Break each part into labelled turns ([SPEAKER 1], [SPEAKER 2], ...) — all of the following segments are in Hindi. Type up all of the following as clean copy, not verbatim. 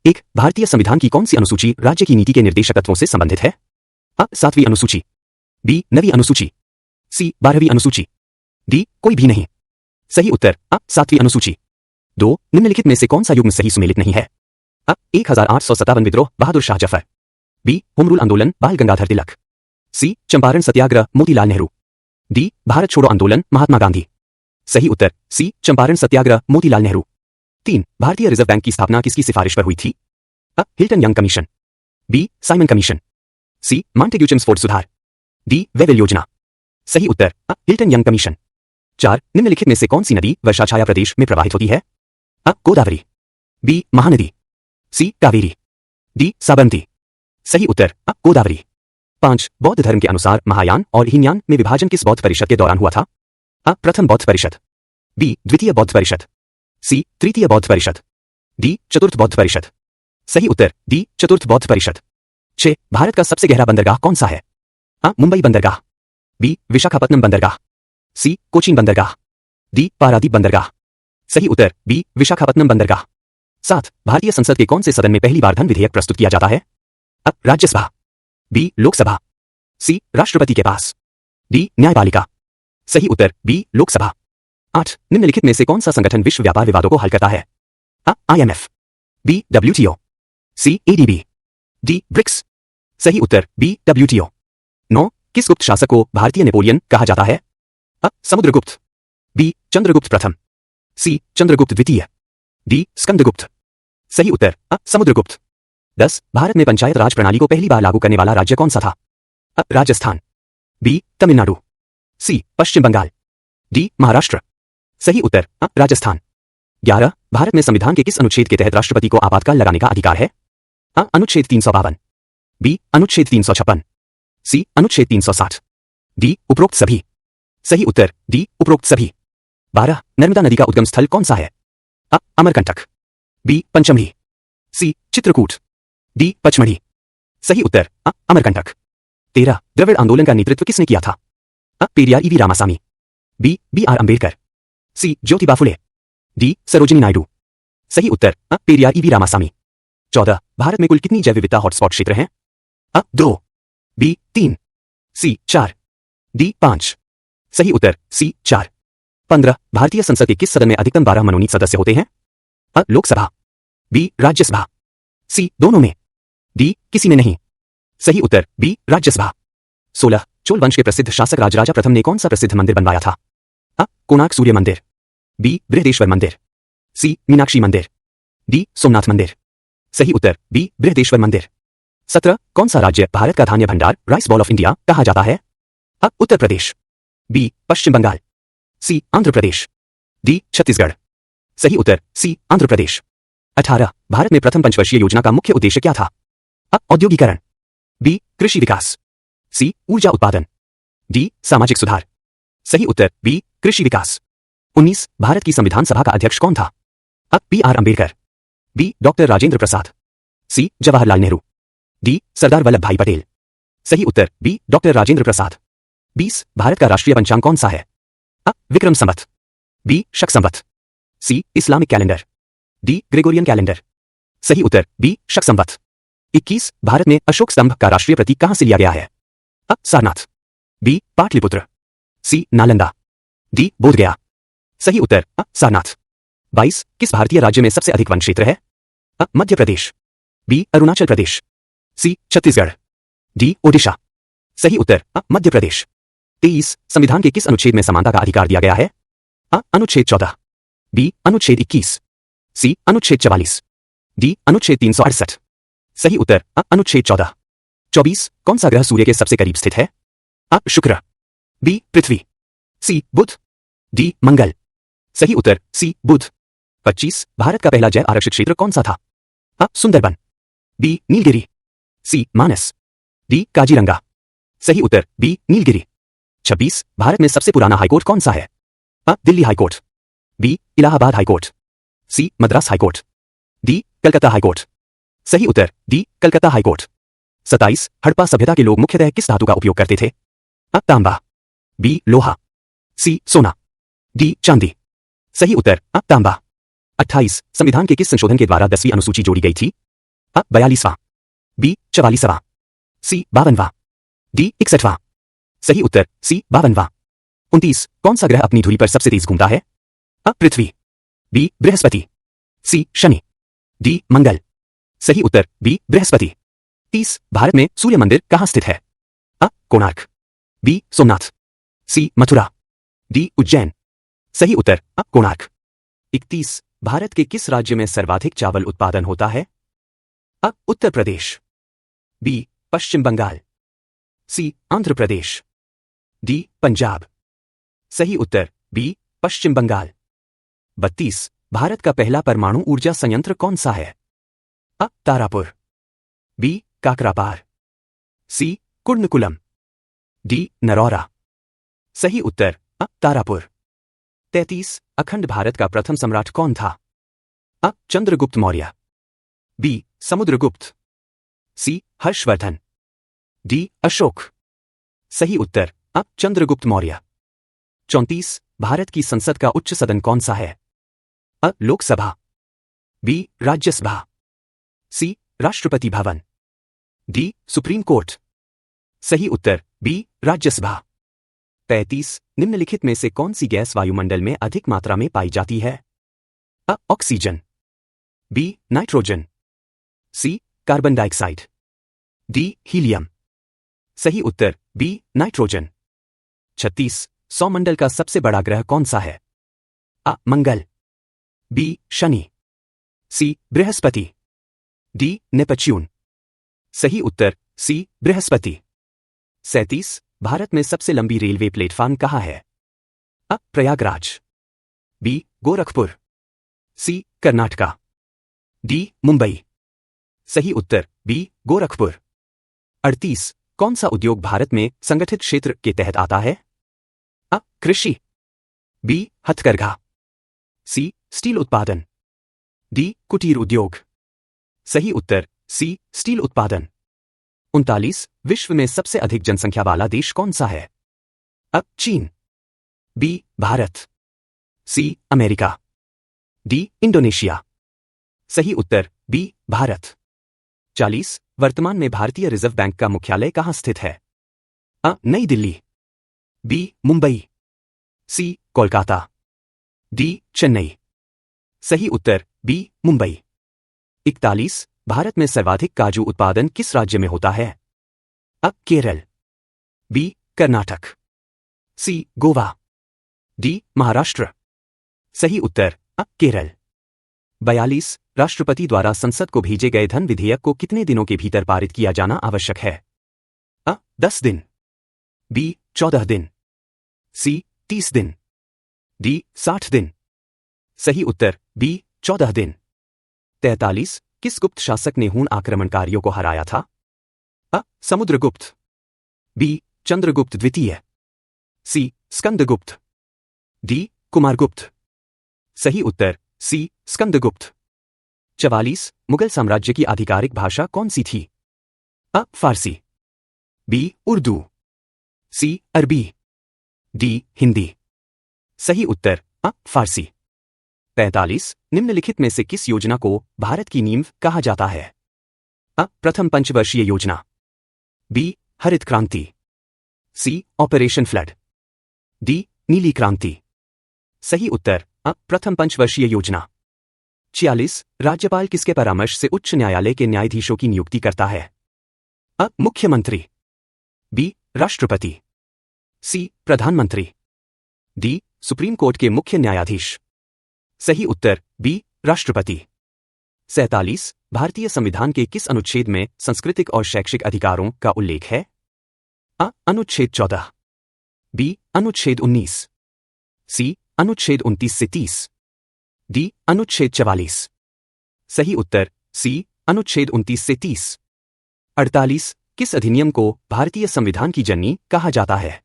[SPEAKER 1] एक, भारतीय संविधान की कौन सी अनुसूची राज्य की नीति के निर्देशक तत्वों से संबंधित है? अ, 7वीं अनुसूची। बी, 9वीं अनुसूची। सी, 12वीं अनुसूची। डी, कोई भी नहीं। सही उत्तर अ, 7वीं अनुसूची। 2, निम्नलिखित में से कौन सा युग्म सही सुमेलित नहीं है? अ, 1857 विद्रोह Bahadur Shah Zafar. B, home rule आंदोलन बाल गंगाधर तिलक। सी, चंपारण सत्याग्रह मोतीलाल नेहरू। डी, भारत छोड़ो आंदोलन महात्मा गांधी। सही उत्तर सी, चंपारण सत्याग्रह मोतीलाल नेहरू। 3, भारतीय रिजर्व बैंक की स्थापना किसकी सिफारिश पर हुई थी? अ, Hilton Young commission. B, Simon commission. C, Montagu Chelmsford सुधार। डी, वेवेल योजना। सही उत्तर अ, हिल्टन यंग कमीशन। 4, निम्नलिखित में से कौन सी नदी वर्षा छाया प्रदेश में प्रवाहित होती है? अ, गोदावरी। बी, महानदी। सी, कावेरी। डी, साबरमती। सही उत्तर अ, गोदावरी। 5, बौद्ध धर्म के अनुसार महायान और हीनयान में विभाजन किस बौद्ध परिषद के दौरान हुआ था? अ, प्रथम बौद्ध परिषद। बी, द्वितीय बौद्ध परिषद। सी, तृतीय बौद्ध परिषद। डी, चतुर्थ बौद्ध परिषद। सही उत्तर डी, चतुर्थ बौद्ध परिषद। 6, भारत का सबसे गहरा बंदरगाह कौन सा है? अ, मुंबई बंदरगाह। बी, विशाखापत्तनम बंदरगाह। सी, कोचीन बंदरगाह। डी, पारादीप बंदरगाह। सही उत्तर बी, विशाखापत्तनम बंदरगाह। 7, भारतीय संसद के कौन से सदन में पहली बार धन विधेयक प्रस्तुत किया जाता है? अ, राज्यसभा। बी, लोकसभा। सी, राष्ट्रपति के पास। डी, न्यायपालिका। सही उत्तर बी, लोकसभा। 8, निम्नलिखित में से कौन सा संगठन विश्व व्यापार विवादों को हल करता है? अ, IMF। B, WTO। C, ADB। D, BRICS. सही उत्तर बी, WTO। 9, किस गुप्त शासक को भारतीय नेपोलियन कहा जाता है? अ, समुद्रगुप्त। बी, चंद्रगुप्त प्रथम। सी, चंद्रगुप्त द्वितीय। डी, स्कंदगुप्त। सही उत्तर अ, समुद्रगुप्त। 10, भारत में पंचायत राज प्रणाली को पहली बार लागू करने वाला राज्य कौन सा था? अ, राजस्थान। बी, तमिलनाडु। सी, पश्चिम बंगाल। डी, महाराष्ट्र। सही उत्तर अ, राजस्थान। 11, भारत में संविधान के किस अनुच्छेद के तहत राष्ट्रपति को आपातकाल लगाने का अधिकार है? अ, अनुच्छेद 352। बी, अनुच्छेद 356। सी, अनुच्छेद 360। डी, उपरोक्त सभी। सही उत्तर डी, उपरोक्त सभी। 12, नर्मदा नदी का उद्गम स्थल कौन सा है? अ, अमरकंटक। बी, पंचमढ़ी। सी, चित्रकूट। डी, पचमढ़ी। सही उत्तर अ, अमरकंटक। 13, द्रविड़ आंदोलन का नेतृत्व किसने किया था? अ, Periyar EV Ramasamy. B, BR Ambedkar. C, Jyotiba Phule. D, Sarojini Naidu. सही उत्तर अ, पेरियार ईवी रामासामी। 14, भारत में कुल कितनी जैव विविधता हॉटस्पॉट क्षेत्र हैं? अ, 2। बी, 3। सी, 4। डी, 5। सही उत्तर सी, 4। 15, भारतीय संसद के किस सदन में अधिकतम 12 मनोनीत सदस्य होते हैं? अ, लोकसभा। बी, राज्यसभा। सी, दोनों में। डी, किसी में नहीं। सही उत्तर बी, राज्यसभा। 16, चोल वंश के प्रसिद्ध शासक राजराजा प्रथम ने कौन सा प्रसिद्ध मंदिर बनवाया था? अ, कोणार्क सूर्य मंदिर। बी, बृहदेश्वर मंदिर। सी, मीनाक्षी मंदिर। डी, सोमनाथ मंदिर। सही उत्तर बी, बृहदेश्वर मंदिर। 17, कौन सा राज्य भारत का धान्य भंडार राइस बॉल ऑफ इंडिया कहा जाता है? अ, उत्तर प्रदेश। बी, पश्चिम बंगाल। सी, आंध्र प्रदेश। डी, छत्तीसगढ़। सही उत्तर सी, आंध्र प्रदेश। 18, भारत में प्रथम पंचवर्षीय योजना का मुख्य उद्देश्य क्या था? अ, औद्योगिकरण। बी, कृषि विकास। सी, ऊर्जा उत्पादन। डी, सामाजिक सुधार। सही उत्तर बी, कृषि विकास। 19, भारत की संविधान सभा का अध्यक्ष कौन था? अ, BR Ambedkar. B, doctor Rajendra Prasad. C, Jawaharlal Nehru. D, Sardar Vallabh Bhai Patel. सही उत्तर बी, डॉक्टर राजेंद्र प्रसाद। 20, भारत का राष्ट्रीय पंचांग कौन सा है? अ, Vikram Samvat. B, Shaka Samvat. C, Islamic calendar. D, Gregorian calendar. सही उत्तर बी, शक संवत। 21, भारत में अशोक स्तंभ का राष्ट्रीय प्रतीक कहां से लिया गया है? अ, सारनाथ। बी, पाटलिपुत्र। सी, नालंदा। डी, बोधगया। सही उत्तर अ, सारनाथ। 22, किस भारतीय राज्य में सबसे अधिक वन क्षेत्र है? अ, मध्य प्रदेश। बी, अरुणाचल प्रदेश। सी, छत्तीसगढ़। डी, ओडिशा। सही उत्तर अ, मध्य प्रदेश। 23, संविधान के किस अनुच्छेद में समानता का अधिकार दिया गया है? अ, अनुच्छेद 14। बी, अनुच्छेद 21। सी, अनुच्छेद 44। डी, अनुच्छेद 368। सही उत्तर अ, अनुच्छेद 14। 24, कौन सा ग्रह सूर्य के सबसे करीब स्थित है? अ, शुक्र। बी, पृथ्वी। सी, बुध। डी, मंगल। सही उत्तर सी, बुध। 25, भारत का पहला जैव आरक्षित क्षेत्र कौन सा था? अ, सुंदरबन। बी, नीलगिरी। सी, मानस। डी, काजीरंगा। सही उत्तर बी, नीलगिरी। 26, भारत में सबसे पुराना हाईकोर्ट कौन सा है? अ, Delhi high court. B, Allahabad high court. C, Madras high court. D, Calcutta high court. सही उत्तर डी, कलकत्ता हाईकोर्ट। 27, हड़प्पा सभ्यता के लोग मुख्यतः किस धातु का उपयोग करते थे? अ, तांबा। बी, लोहा। सी, सोना। डी, चांदी। सही उत्तर अ, तांबा। 28, संविधान के किस संशोधन के द्वारा 10वीं अनुसूची जोड़ी गई थी? 42वां, बी 44वां, सी 52वां, डी 61वां। सही उत्तर सी 52वां। 29 कौन सा ग्रह अपनी धुरी पर सबसे तेज घूमता है? पृथ्वी, बी बृहस्पति, सी शनि, डी मंगल। सही उत्तर बी बृहस्पति। 30 भारत में सूर्य मंदिर कहां स्थित है? कोणार्क, बी सोमनाथ, सी मथुरा, डी उज्जैन। सही उत्तर कोणार्क। 31 भारत के किस राज्य में सर्वाधिक चावल उत्पादन होता है? उत्तर प्रदेश, बी पश्चिम बंगाल, सी आंध्र प्रदेश, डी पंजाब। सही उत्तर बी पश्चिम बंगाल। 32 भारत का पहला परमाणु ऊर्जा संयंत्र कौन सा है? तारापुर, बी काकरापार, सी कुर्णकुलम, डी नरौरा। सही उत्तर तारापुर। 33 अखंड भारत का प्रथम सम्राट कौन था? चंद्रगुप्त मौर्य, बी समुद्रगुप्त, सी हर्षवर्धन, डी अशोक। सही उत्तर चंद्रगुप्त मौर्य। 34 भारत की संसद का उच्च सदन कौन सा है? लोकसभा, बी राज्यसभा, सी Rashtrapati Bhavan, D supreme court. सही उत्तर बी राज्यसभा। 35 निम्नलिखित में से कौन सी गैस वायुमंडल में अधिक मात्रा में पाई जाती है? ऑक्सीजन, बी नाइट्रोजन, सी कार्बन डाइऑक्साइड, डी हीलियम। सही उत्तर बी नाइट्रोजन। 36 सौरमंडल का सबसे बड़ा ग्रह कौन सा है? मंगल, बी शनि, सी बृहस्पति, डी नेपच्यून। सही उत्तर सी बृहस्पति। 37 भारत में सबसे लंबी रेलवे प्लेटफार्म कहाँ है? प्रयागराज, बी गोरखपुर, सी कर्नाटका, डी मुंबई। सही उत्तर बी गोरखपुर। 38 कौन सा उद्योग भारत में संगठित क्षेत्र के तहत आता है? कृषि, बी हथकरघा, सी स्टील उत्पादन, डी कुटीर उद्योग। सही उत्तर सी स्टील उत्पादन। 39 विश्व में सबसे अधिक जनसंख्या वाला देश कौन सा है? चीन, B Bharat, C America, D Indonesia. सही उत्तर बी भारत। 40 वर्तमान में भारतीय रिजर्व बैंक का मुख्यालय कहां स्थित है? नई दिल्ली, बी मुंबई, सी कोलकाता, डी चेन्नई। सही उत्तर बी मुंबई। 41 भारत में सर्वाधिक काजू उत्पादन किस राज्य में होता है? केरल, बी कर्नाटक, सी गोवा, डी महाराष्ट्र। सही उत्तर केरल। 42 राष्ट्रपति द्वारा संसद को भेजे गए धन विधेयक को कितने दिनों के भीतर पारित किया जाना आवश्यक है? 10 दिन, बी 14 दिन, सी 30 दिन, डी 60 दिन। सही उत्तर बी 14 दिन। 43 किस गुप्त शासक ने हूण आक्रमणकारियों को हराया था? समुद्रगुप्त, बी चंद्रगुप्त द्वितीय, सी स्कंदगुप्त, डी कुमारगुप्त। सही उत्तर सी स्कंदगुप्त। 44 मुगल साम्राज्य की आधिकारिक भाषा कौन सी थी? फारसी, बी उर्दू, सी अरबी, डी हिंदी। सही उत्तर फारसी। 45 निम्नलिखित में से किस योजना को भारत की नींव कहा जाता है? प्रथम पंचवर्षीय योजना, बी हरित क्रांति, सी ऑपरेशन फ्लड, डी नीली क्रांति। सही उत्तर प्रथम पंचवर्षीय योजना। 46 राज्यपाल किसके परामर्श से उच्च न्यायालय के न्यायाधीशों की नियुक्ति करता है? मुख्यमंत्री, बी राष्ट्रपति, सी प्रधानमंत्री, डी सुप्रीम कोर्ट के मुख्य न्यायाधीश। सही उत्तर बी राष्ट्रपति। 47 भारतीय संविधान के किस अनुच्छेद में सांस्कृतिक और शैक्षिक अधिकारों का उल्लेख है? अनुच्छेद 14, बी अनुच्छेद 19, सी अनुच्छेद 29 से 30, डी अनुच्छेद 44। सही उत्तर सी अनुच्छेद 29 से 30। 48 किस अधिनियम को भारतीय संविधान की जननी कहा जाता है?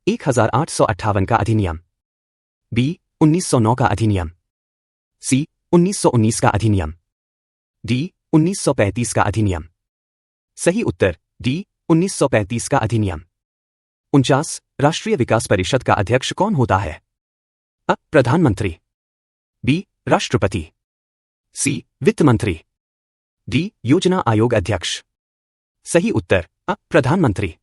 [SPEAKER 1] 1858 का अधिनियम, बी 1909 का अधिनियम, सी 1919 का अधिनियम, डी 1935 का अधिनियम। सही उत्तर डी 1935 का अधिनियम। 49 राष्ट्रीय विकास परिषद का अध्यक्ष कौन होता है? प्रधानमंत्री, बी राष्ट्रपति, सी वित्त मंत्री, डी योजना आयोग अध्यक्ष। सही उत्तर अ प्रधानमंत्री।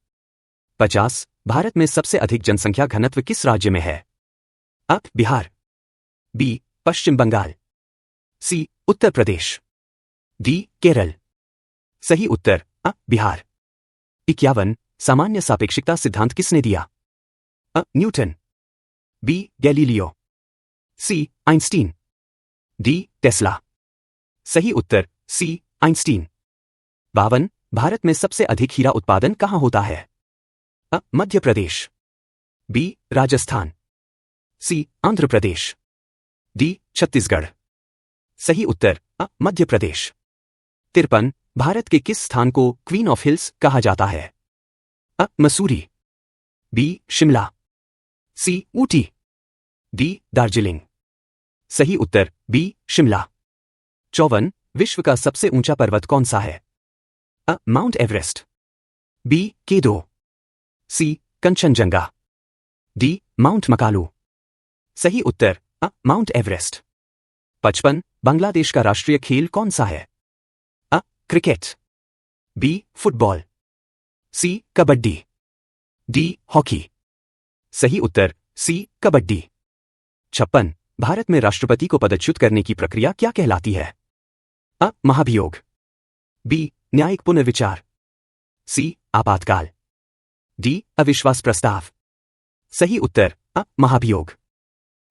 [SPEAKER 1] 50 भारत में सबसे अधिक जनसंख्या घनत्व किस राज्य में है? अ बिहार, बी पश्चिम बंगाल, सी उत्तर प्रदेश, डी केरल। सही उत्तर अ बिहार। 51 सामान्य सापेक्षिकता सिद्धांत किसने दिया? अ न्यूटन, बी गैलीलियो, सी आइंस्टीन, डी टेस्ला। सही उत्तर सी आइंस्टीन। 52 भारत में सबसे अधिक हीरा उत्पादन कहां होता है? अ मध्य प्रदेश, बी राजस्थान, सी आंध्र प्रदेश, डी छत्तीसगढ़। सही उत्तर अ मध्य प्रदेश। 53 भारत के किस स्थान को क्वीन ऑफ हिल्स कहा जाता है? अ मसूरी, बी शिमला, सी ऊटी, डी दार्जिलिंग। सही उत्तर बी शिमला। 54 विश्व का सबसे ऊंचा पर्वत कौन सा है? अ माउंट एवरेस्ट, बी केदो, सी कंचनजंगा, डी माउंट मकालू। सही उत्तर अ माउंट एवरेस्ट। 55 बांग्लादेश का राष्ट्रीय खेल कौन सा है? अ क्रिकेट, बी फुटबॉल, सी कबड्डी, डी हॉकी। सही उत्तर सी कबड्डी। 56 भारत में राष्ट्रपति को पदच्युत करने की प्रक्रिया क्या कहलाती है? अ महाभियोग, बी न्यायिक पुनर्विचार, सी आपातकाल, डी अविश्वास प्रस्ताव। सही उत्तर अ महाभियोग।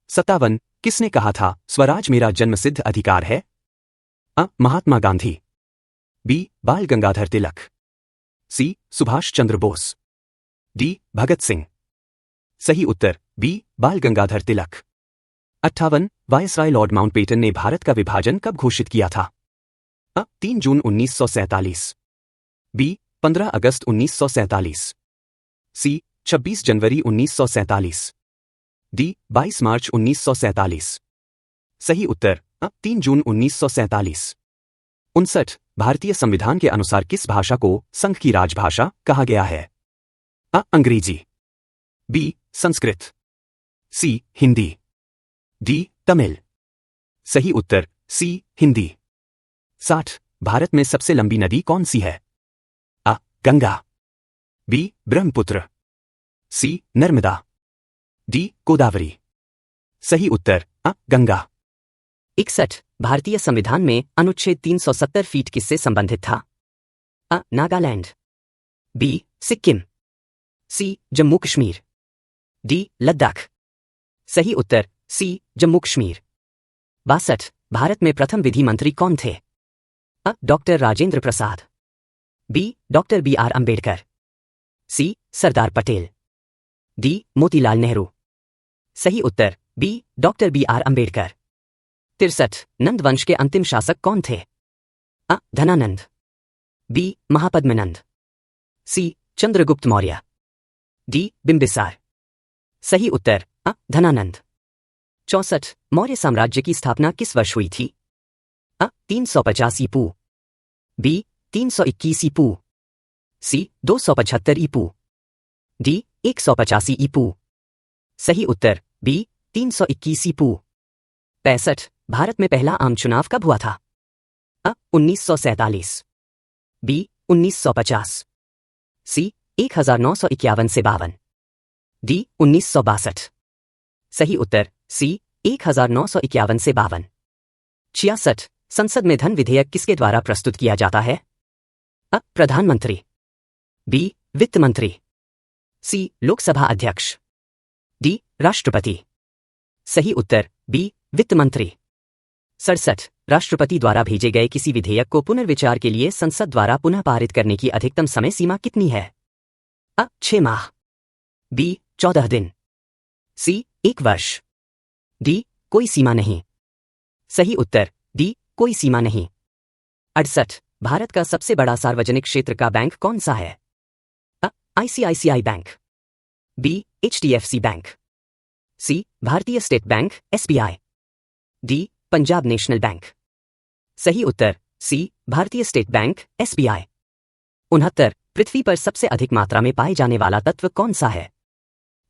[SPEAKER 1] 57 किसने कहा था स्वराज मेरा जन्मसिद्ध अधिकार है? अ महात्मा गांधी, बी बाल गंगाधर तिलक, सी सुभाष चंद्र बोस, डी भगत सिंह। सही उत्तर बी बाल गंगाधर तिलक। 58 वायसराय लॉर्ड माउंटबेटन ने भारत का विभाजन कब घोषित किया था? अ 3 जून 1947, बी 15 अगस्त 1947, सी 26 जनवरी 1947, डी 22 मार्च 1947। सही उत्तर अ 3 जून 1947। 59 भारतीय संविधान के अनुसार किस भाषा को संघ की राजभाषा कहा गया है? अ अंग्रेजी, बी संस्कृत, सी हिंदी, डी तमिल। सही उत्तर सी हिंदी। 60 भारत में सबसे लंबी नदी कौन सी है? अ गंगा, बी ब्रह्मपुत्र, सी नर्मदा, डी गोदावरी। सही उत्तर अ गंगा। 61 भारतीय संविधान में अनुच्छेद 370 फीट किससे संबंधित था? अ नागालैंड, बी सिक्किम, सी जम्मू कश्मीर, डी लद्दाख। सही उत्तर सी जम्मू कश्मीर। 62 भारत में प्रथम विधि मंत्री कौन थे? अ doctor Rajendra Prasad, B doctor B R. Ambedkar, C Sardar Patel, D Motilal Nehru. सही उत्तर B doctor B R. Ambedkar. 63 Nanda वंश के अंतिम शासक कौन थे? अ Dhanananda, B Mahapadmananda, C Chandragupta Maurya, D Bimbisara. सही उत्तर अ धनानंद। 64 मौर्य साम्राज्य की स्थापना किस वर्ष हुई थी? अ 350 ईपू, बी 321 ईपू, सी 275 ईपू, डी 185 ईपू। सही उत्तर बी 321 ईपू। 65 भारत में पहला आम चुनाव कब हुआ था? अ 1947, बी 1950, सी 1951 से 52, डी 1962। सही उत्तर सी 1951 से 52। 66 संसद में धन विधेयक किसके द्वारा प्रस्तुत किया जाता है? अ प्रधानमंत्री, बी वित्त मंत्री, सी लोकसभा अध्यक्ष, डी राष्ट्रपति। सही उत्तर बी वित्त मंत्री। 67 राष्ट्रपति द्वारा भेजे गए किसी विधेयक को पुनर्विचार के लिए संसद द्वारा पुनः पारित करने की अधिकतम समय सीमा कितनी है? अ 6 माह, बी 14 दिन, सी 1 वर्ष, डी कोई सीमा नहीं। सही उत्तर डी कोई सीमा नहीं। 68 भारत का सबसे बड़ा सार्वजनिक क्षेत्र का बैंक कौन सा है? अ ICICI Bank, B HDFC Bank, C Bharatiya State Bank SBI, D Punjab National Bank. सही उत्तर सी भारतीय स्टेट बैंक एसबीआई। 69 पृथ्वी पर सबसे अधिक मात्रा में पाए जाने वाला तत्व कौन सा है?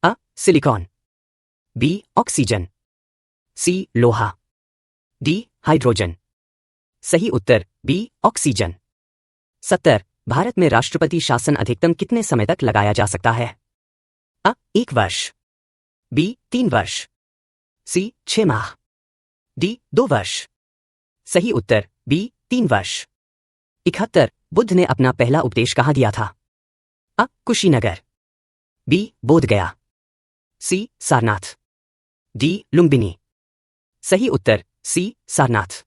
[SPEAKER 1] अ सिलिकॉन, बी ऑक्सीजन, सी लोहा, डी हाइड्रोजन। सही उत्तर बी ऑक्सीजन। 70 भारत में राष्ट्रपति शासन अधिकतम कितने समय तक लगाया जा सकता है? अ 1 वर्ष, बी 3 वर्ष, सी 6 माह, डी 2 वर्ष। सही उत्तर बी 3 वर्ष। 71 बुद्ध ने अपना पहला उपदेश कहाँ दिया था? अ कुशीनगर, बी बोधगया, सी सारनाथ, डी लुम्बिनी। सही उत्तर सी सारनाथ।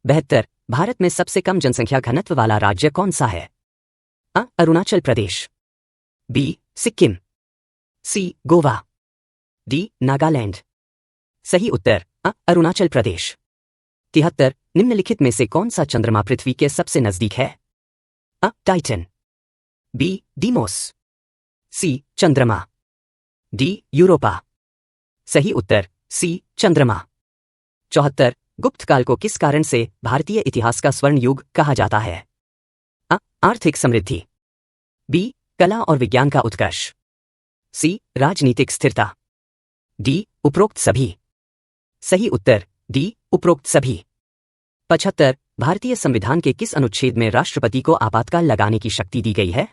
[SPEAKER 1] 72 भारत में सबसे कम जनसंख्या घनत्व वाला राज्य कौन सा है? अ अरुणाचल प्रदेश, बी सिक्किम, सी गोवा, डी नागालैंड। सही उत्तर अ अरुणाचल प्रदेश। 73 निम्नलिखित में से कौन सा चंद्रमा पृथ्वी के सबसे नजदीक है? अ टाइटन, बी डीमोस, सी चंद्रमा, डी यूरोपा। सही उत्तर सी चंद्रमा। 74 गुप्त काल को किस कारण से भारतीय इतिहास का स्वर्ण युग कहा जाता है? अ आर्थिक समृद्धि, बी कला और विज्ञान का उत्कर्ष, सी राजनीतिक स्थिरता, डी उपरोक्त सभी। सही उत्तर डी उपरोक्त सभी। 75 भारतीय संविधान के किस अनुच्छेद में राष्ट्रपति को आपातकाल लगाने की शक्ति दी गई है?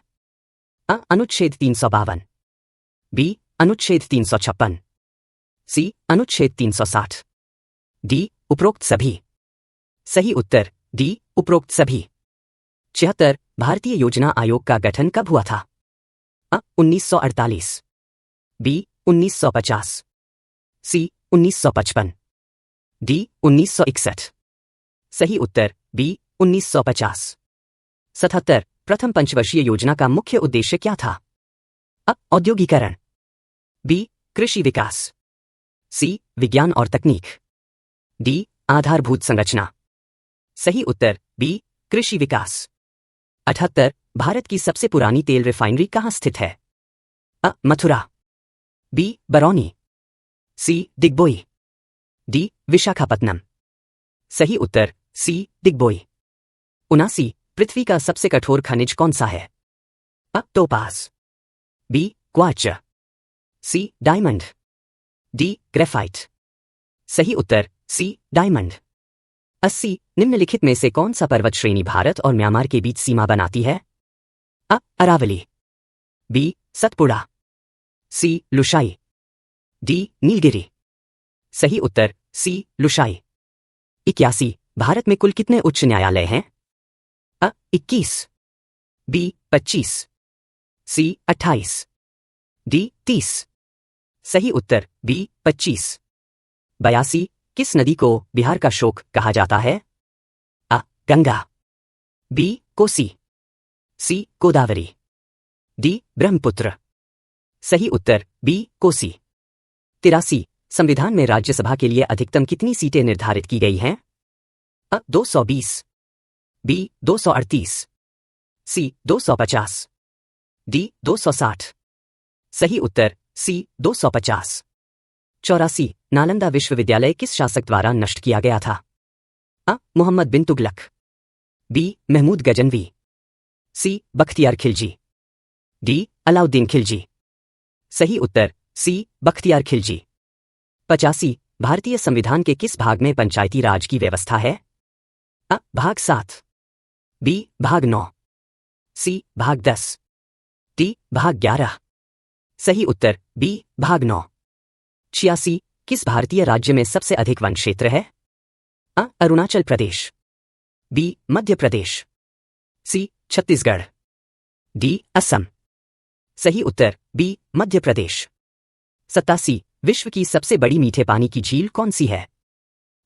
[SPEAKER 1] अ अनुच्छेद 352, बी अनुच्छेद 356, सी अनुच्छेद 360, डी उपरोक्त सभी। सही उत्तर डी उपरोक्त सभी। 76 भारतीय योजना आयोग का गठन कब हुआ था? अ 1948, बी 1950, सी 1955, डी 1961। सही उत्तर बी 1950। 77 प्रथम पंचवर्षीय योजना का मुख्य उद्देश्य क्या था? अ औद्योगिकरण, बी कृषि विकास, सी विज्ञान और तकनीक, डी आधारभूत संरचना। सही उत्तर बी कृषि विकास। 78 भारत की सबसे पुरानी तेल रिफाइनरी कहाँ स्थित है? अ मथुरा, बी बरौनी, सी डिगबोई, डी विशाखापत्तनम। सही उत्तर सी डिगबोई। 79 पृथ्वी का सबसे कठोर खनिज कौन सा है? अ टोपाज, बी क्वार्ट्ज, सी डायमंड, डी ग्रेफाइट। सही उत्तर सी डायमंड। 80 निम्नलिखित में से कौन सा पर्वत श्रेणी भारत और म्यांमार के बीच सीमा बनाती है? अ अरावली, बी सतपुड़ा, सी लुशाई, डी नीलगिरी। सही उत्तर सी लुशाई। 81 भारत में कुल कितने उच्च न्यायालय हैं? अ 21, बी 25, सी 28, डी 30। सही उत्तर बी 25। 82 किस नदी को बिहार का शोक कहा जाता है? अ गंगा, बी कोसी, सी गोदावरी, डी ब्रह्मपुत्र। सही उत्तर बी कोसी। 83 संविधान में राज्यसभा के लिए अधिकतम कितनी सीटें निर्धारित की गई हैं? अ 220, बी 238, सी 250, डी 260। सही उत्तर सी 250। 84 नालंदा विश्वविद्यालय किस शासक द्वारा नष्ट किया गया था? अ मोहम्मद बिन तुगलक, बी महमूद गजनवी, सी बख्तियार खिलजी, डी अलाउद्दीन खिलजी। सही उत्तर सी बख्तियार खिलजी। 85 भारतीय संविधान के किस भाग में पंचायती राज की व्यवस्था है? अ भाग 7, बी भाग 9, सी भाग 10, डी भाग 11। सही उत्तर बी भाग 9। 86 किस भारतीय राज्य में सबसे अधिक वन क्षेत्र है? अ अरुणाचल प्रदेश, बी मध्य प्रदेश, सी छत्तीसगढ़, डी असम। सही उत्तर बी मध्य प्रदेश। 87 विश्व की सबसे बड़ी मीठे पानी की झील कौन सी है?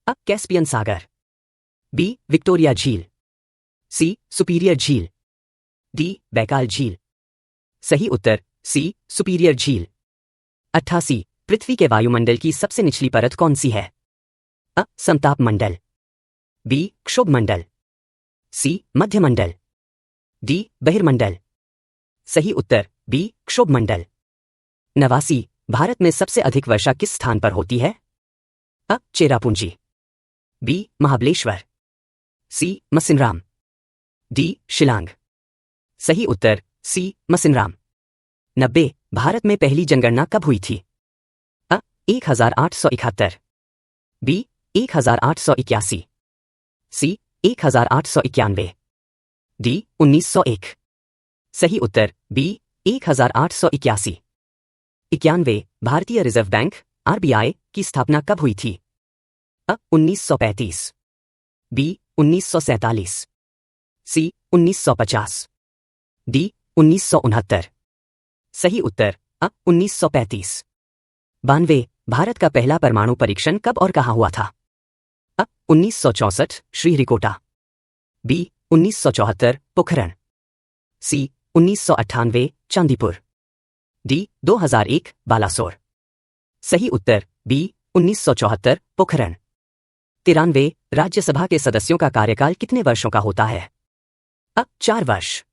[SPEAKER 1] अ कैस्पियन सागर, बी विक्टोरिया झील, सी सुपीरियर झील, डी बैकाल झील। सही उत्तर सी सुपीरियर झील। 88 पृथ्वी के वायुमंडल की सबसे निचली परत कौन सी है? अ समताप मंडल, बी क्षोभ मंडल, सी मध्यमंडल, डी बहिर्मंडल। सही उत्तर बी क्षोभ मंडल। 89 भारत में सबसे अधिक वर्षा किस स्थान पर होती है? अ चेरापूंजी, बी महाबलेश्वर, सी मसिनराम, डी शिलांग। सही उत्तर सी मसिनराम। 90 भारत में पहली जनगणना कब हुई थी? अ 1871, बी 1881, सी 1891। डी 1901। सही उत्तर बी 1881। 91 भारतीय रिजर्व बैंक आरबीआई की स्थापना कब हुई थी? 1935। बी 1947। सी 1950। डी 1969। सही उत्तर 1935। 92 भारत का पहला परमाणु परीक्षण कब और कहाँ हुआ था? 1964 श्रीहरिकोटा। बी 1974 पोखरण। सी 1998 चांदीपुर। डी 2001 बालासोर। सही उत्तर बी 1974 पोखरण। 93 राज्यसभा के सदस्यों का कार्यकाल कितने वर्षों का होता है? 4 वर्ष।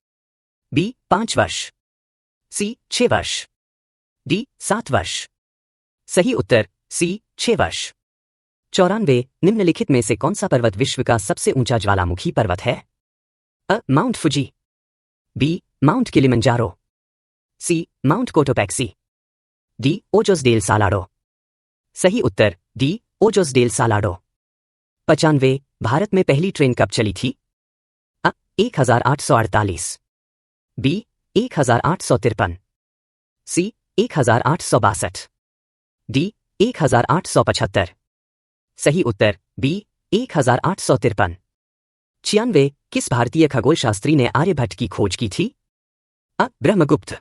[SPEAKER 1] बी 5 वर्ष। सी 6 वर्ष। डी 7 वर्ष। सही उत्तर सी 6 वर्ष। 94 निम्नलिखित में से कौन सा पर्वत विश्व का सबसे ऊंचा ज्वालामुखी पर्वत है? Mount Fuji. B Mount Kilimanjaro. C Mount Cotopaxi. D Ojos del Salado. सही उत्तर डी ओजोस डेल सालाडो। 95 भारत में पहली ट्रेन कब चली थी? 1848। बी 1853। सी 1862। डी 1875। सही उत्तर बी 1853। 96 किस भारतीय खगोलशास्त्री ने आर्यभट्ट की खोज की थी? ब्रह्मगुप्त।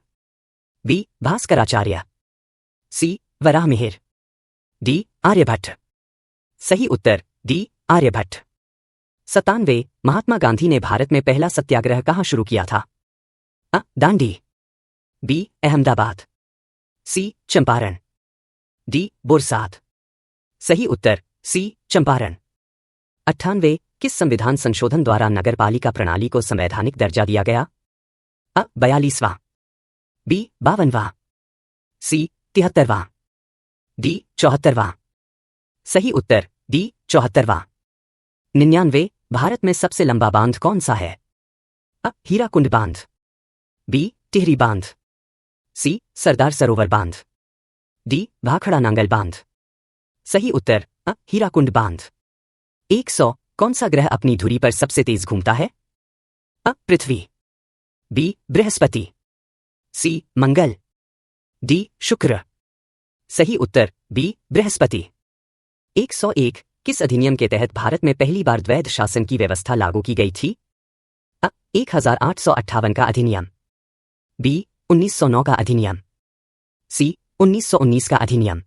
[SPEAKER 1] बी भास्कराचार्य। सी वराहमिहिर। डी आर्यभट्ट। सही उत्तर डी आर्यभट्ट। 97 महात्मा गांधी ने भारत में पहला सत्याग्रह कहाँ शुरू किया था? दांडी। बी अहमदाबाद। सी चंपारण। डी बोरसाद। सही उत्तर सी चंपारण। 98 किस संविधान संशोधन द्वारा नगरपालिका प्रणाली को संवैधानिक दर्जा दिया गया? 42वां। बी 52वां। सी 73वां। डी 74वां। सही उत्तर डी 74वां। 99 भारत में सबसे लंबा बांध कौन सा है? हीराकुंड बांध। बी टिहरी बांध। सी सरदार सरोवर बांध। डी भाखड़ा नांगल बांध। सही उत्तर हीराकुंड बांध। 100 कौन सा ग्रह अपनी धुरी पर सबसे तेज घूमता है? पृथ्वी। बी बृहस्पति। सी मंगल। डी शुक्र। सही उत्तर बी बृहस्पति। 101 किस अधिनियम के तहत भारत में पहली बार द्वैध शासन की व्यवस्था लागू की गई थी? 1858 का अधिनियम। बी 1909 का अधिनियम। सी 1919 का अधिनियम।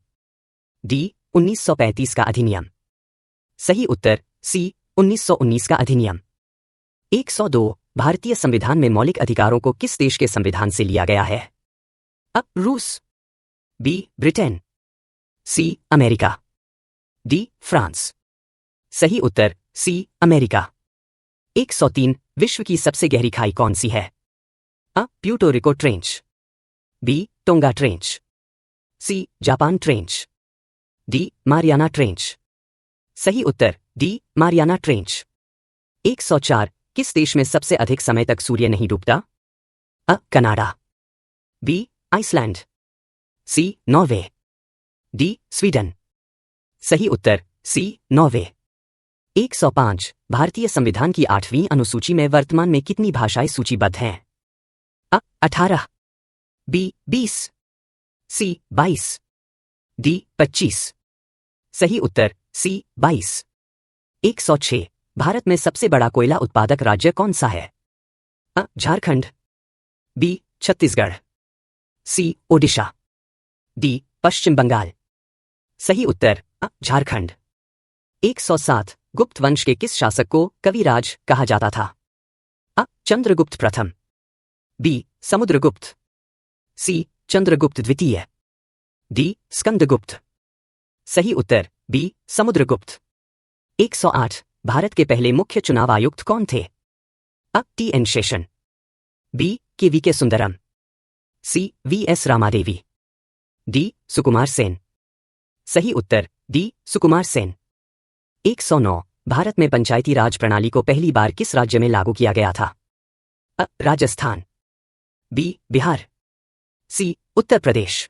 [SPEAKER 1] डी 1935 का अधिनियम। सही उत्तर सी 1919 का अधिनियम। 102 भारतीय संविधान में मौलिक अधिकारों को किस देश के संविधान से लिया गया है? रूस। B Britain. C America. D France. सही उत्तर सी अमेरिका। 103 विश्व की सबसे गहरी खाई कौन सी है? Puerto Rico trench. B Tonga trench. C Japan trench. D Mariana trench. सही उत्तर डी मारियाना ट्रेंच। 104 किस देश में सबसे अधिक समय तक सूर्य नहीं डूबता? Canada. B Iceland. C Norway. D Sweden. सही उत्तर सी नॉर्वे। 105 भारतीय संविधान की 8वीं अनुसूची में वर्तमान में कितनी भाषाएं सूचीबद्ध हैं? 18। बी 20। सी 22। डी 25। सही उत्तर सी 22। 106 भारत में सबसे बड़ा कोयला उत्पादक राज्य कौन सा है? झारखंड। बी छत्तीसगढ़। सी ओडिशा। डी पश्चिम बंगाल। सही उत्तर झारखंड। 107 गुप्त वंश के किस शासक को कविराज कहा जाता था? चंद्रगुप्त प्रथम। बी समुद्रगुप्त। सी चंद्रगुप्त द्वितीय। डी स्कंदगुप्त। सही उत्तर बी समुद्रगुप्त। 108 भारत के पहले मुख्य चुनाव आयुक्त कौन थे? T N Seshan. B K V K Sundaram. C V S Ramadevi. D Sukumar Sen. सही उत्तर डी सुकुमार सेन। 109 भारत में पंचायती राज प्रणाली को पहली बार किस राज्य में लागू किया गया था? राजस्थान। बी बिहार। सी उत्तर प्रदेश।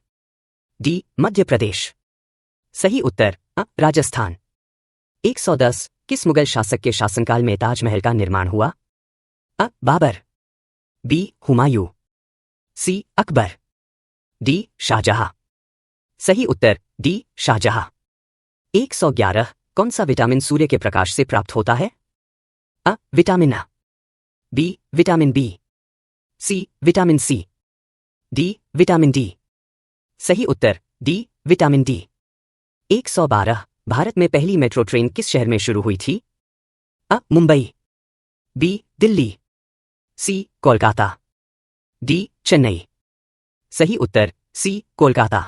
[SPEAKER 1] डी मध्य प्रदेश। सही उत्तर राजस्थान। 110 किस मुगल शासक के शासनकाल में ताजमहल का निर्माण हुआ? अ. बाबर, बी. हुमायूं, सी. अकबर, डी. शाहजहां। सही उत्तर डी. शाहजहां। 111 कौन सा विटामिन सूर्य के प्रकाश से प्राप्त होता है? अ. Vitamin A, B. Vitamin B, C. Vitamin C, D. Vitamin D. सही उत्तर डी. Vitamin D. 112 भारत में पहली मेट्रो ट्रेन किस शहर में शुरू हुई थी? अ. मुंबई, बी. दिल्ली, सी. कोलकाता, डी. चेन्नई। सही उत्तर सी. कोलकाता।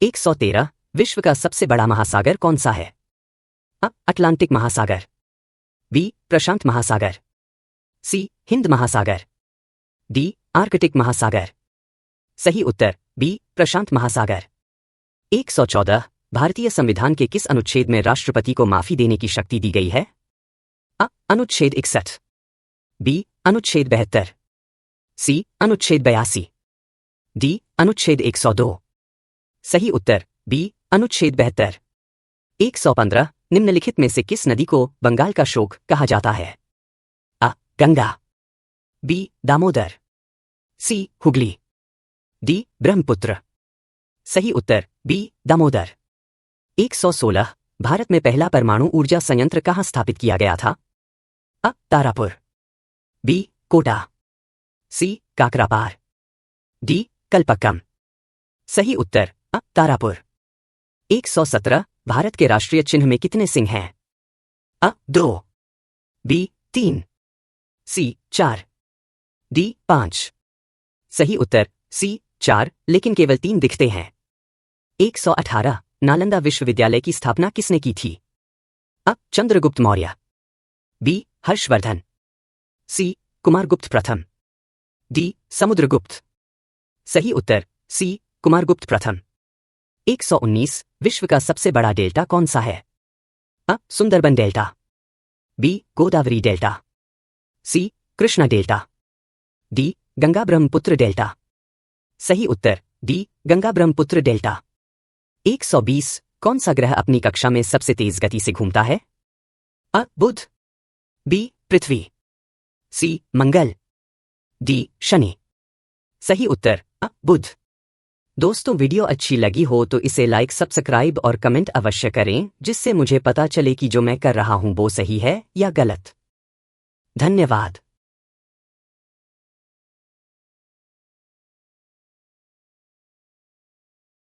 [SPEAKER 1] 113 विश्व का सबसे बड़ा महासागर कौन सा है? अ. अटलांटिक महासागर, बी. प्रशांत महासागर, सी. हिंद महासागर, डी. आर्कटिक महासागर। सही उत्तर बी. प्रशांत महासागर। 114 भारतीय संविधान के किस अनुच्छेद में राष्ट्रपति को माफी देने की शक्ति दी गई है? अ. अनुच्छेद 61, बी. अनुच्छेद 72, सी. अनुच्छेद 82, डी. अनुच्छेद 102। सही उत्तर बी. अनुच्छेद 72। 115 निम्नलिखित में से किस नदी को बंगाल का शोक कहा जाता है? अ. गंगा, बी. दामोदर, सी. हुगली, डी. ब्रह्मपुत्र। सही उत्तर बी. दामोदर। 116 भारत में पहला परमाणु ऊर्जा संयंत्र कहाँ स्थापित किया गया था? अ. तारापुर, बी. कोटा, सी. काकरापार, डी. कलपक्कम। सही उत्तर अ. तारापुर। 117 भारत के राष्ट्रीय चिन्ह में कितने सिंह हैं? अ. 2, बी. 3, सी. 4, डी. 5। सही उत्तर सी. 4 लेकिन केवल 3 दिखते हैं। 118 नालंदा विश्वविद्यालय की स्थापना किसने की थी? अ. चंद्रगुप्त मौर्य, बी. हर्षवर्धन, सी. कुमारगुप्त प्रथम, डी. समुद्रगुप्त। सही उत्तर सी. कुमारगुप्त प्रथम। 119 विश्व का सबसे बड़ा डेल्टा कौन सा है? अ. Sundarban delta, B. Godavari delta, C. Krishna delta, D. Ganga Brahmaputra delta. सही उत्तर डी. गंगा ब्रह्मपुत्र डेल्टा। 120 कौन सा ग्रह अपनी कक्षा में सबसे तेज गति से घूमता है? अ. बुध, बी. पृथ्वी, सी. मंगल, डी. शनि। सही उत्तर अ. बुध। दोस्तों वीडियो अच्छी लगी हो तो इसे लाइक सब्सक्राइब और कमेंट अवश्य करें जिससे मुझे पता चले कि जो मैं कर रहा हूं वो सही है या गलत। धन्यवाद।